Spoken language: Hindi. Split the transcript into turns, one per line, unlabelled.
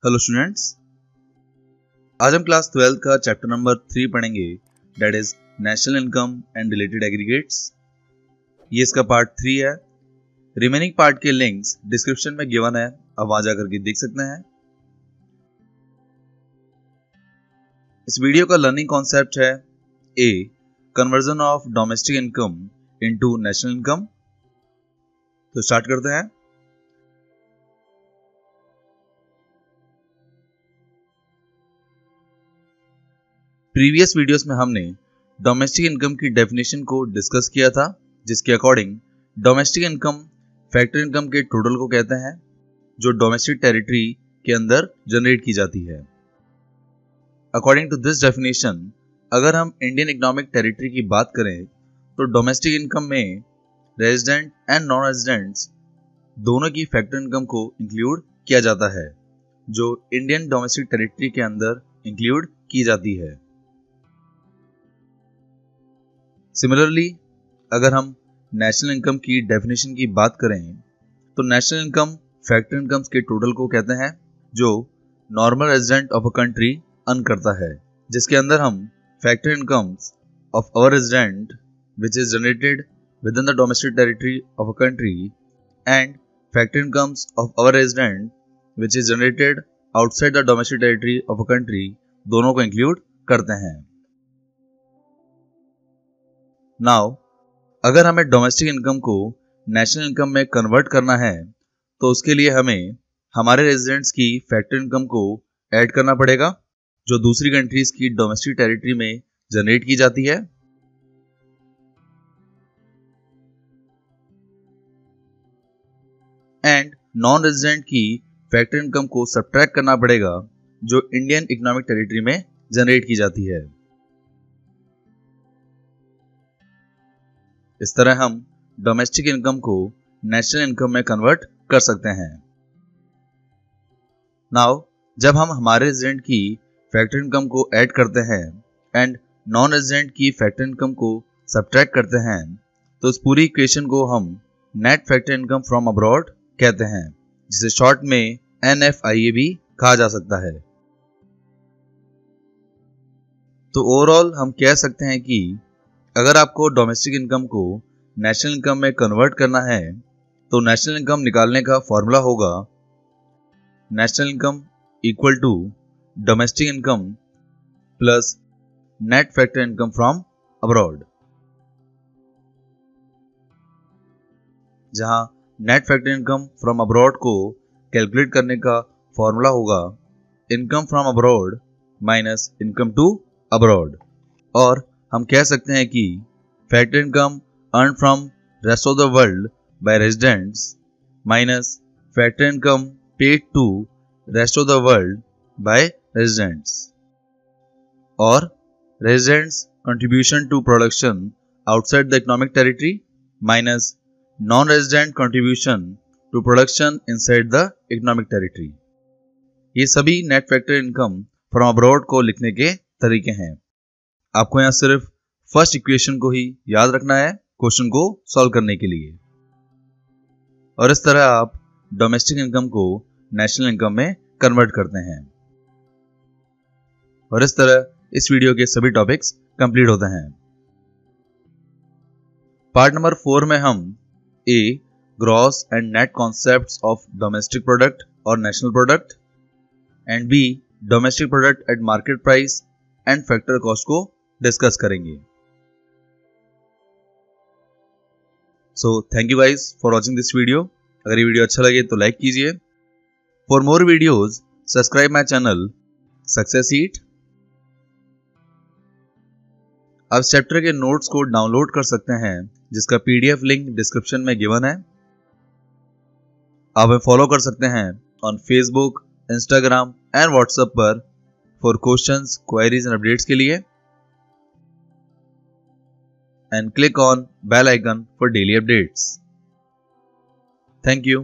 हेलो स्टूडेंट्स, आज हम क्लास 12 का चैप्टर नंबर 3 पढ़ेंगे, that is national income and related aggregates. ये इसका पार्ट 3 है। रिमेनिंग पार्ट के लिंक्स डिस्क्रिप्शन में गिवन है, आप वहां जाकर के देख सकते हैं। इस वीडियो का लर्निंग कॉन्सेप्ट है A conversion of domestic income into national income. तो स्टार्ट करते हैं। प्रीवियस वीडियोस में हमने डोमेस्टिक इनकम की डेफिनेशन को डिस्कस किया था, जिसके according domestic income factor income के टोटल को कहते हैं जो डोमेस्टिक टेरिटरी के अंदर जनरेट की जाती है। अकॉर्डिंग टू दिस डेफिनेशन, अगर हम इंडियन इकोनॉमिक टेरिटरी की बात करें तो डोमेस्टिक इनकम में रेजिडेंट एंड नॉन रेजिडेंट्स दोनों की फैक्टर इनकम को इंक्लूड किया जाता है, जो इंडियन डोमेस्टिक टेरिटरी के अंदर इंक्लूड की जाती है। सिमिलरली, अगर हम नेशनल इनकम की डेफिनेशन की बात करें तो नेशनल इनकम फैक्टर इनकम्स के टोटल को कहते हैं जो normal resident of a country earn करता है, जिसके अंदर हम factor incomes of our resident which is generated with in the domestic territory of a country and factor incomes of our resident which is generated outside the domestic territory of a country दोनों को इंक्लूड करते हैं। नाउ, अगर हमें डोमेस्टिक इनकम को नेशनल इनकम में कन्वर्ट करना है तो उसके लिए हमें हमारे रेजिडेंट्स की फैक्टर इनकम को ऐड करना पड़ेगा, जो दूसरी कंट्रीज की डोमेस्टिक टेरिटरी में जनरेट की जाती है, एंड नॉन रेजिडेंट की फैक्टर इनकम को सब्ट्रैक्ट करना पड़ेगा जो इंडियन इकोनॉमिक टेरिटरी में जनरेट की जाती है। इस तरह हम डोमेस्टिक इनकम को नेशनल इनकम में कन्वर्ट कर सकते हैं। नाउ, जब हम हमारे रेजिडेंट की फैक्टर इनकम को ऐड करते हैं एंड नॉन रेजिडेंट की फैक्टर इनकम को सब्ट्रैक्ट करते हैं तो इस पूरी इक्वेशन को हम net factor income from abroad कहते हैं, जिसे शॉर्ट में NFIA भी कहा जा सकता है। तो ओवरऑल हम कह सकते हैं कि अगर आपको डोमेस्टिक इनकम को नेशनल इनकम में कन्वर्ट करना है तो नेशनल इनकम निकालने का फॉर्मूला होगा national income equal to domestic income plus net factor income from abroad, जहां net factor income from abroad को कैलकुलेट करने का फॉर्मूला होगा income from abroad minus income to abroad. और हम कह सकते हैं कि factor income earn from rest of the world by residents minus factor income paid to rest of the world by residents, और residents contribution to production outside the economic territory minus non resident contribution to production inside the economic territory. ये सभी net factor income from abroad को लिखने के तरीके हैं। आपको यहाँ सिर्फ फर्स्ट इक्वेशन को ही याद रखना है क्वेश्चन को सॉल्व करने के लिए, और इस तरह आप डोमेस्टिक इनकम को नेशनल इनकम में कन्वर्ट करते हैं। और इस तरह इस वीडियो के सभी टॉपिक्स कंप्लीट होते हैं। पार्ट नंबर 4 में हम A gross and net concepts of domestic product और national product and B domestic product at market price and factor cost को डिस्कस करेंगे। So thank you guys for watching this video. अगर ये वीडियो अच्छा लगे तो लाइक कीजिए। For more videos subscribe my channel success seat. आप चैप्टर के नोट्स को डाउनलोड कर सकते हैं, जिसका PDF लिंक डिस्क्रिप्शन में गिवन है। आप हमें फॉलो कर सकते हैं on Facebook, Instagram and WhatsApp पर for questions, queries and updates के लिए, and click on bell icon for daily updates. Thank you.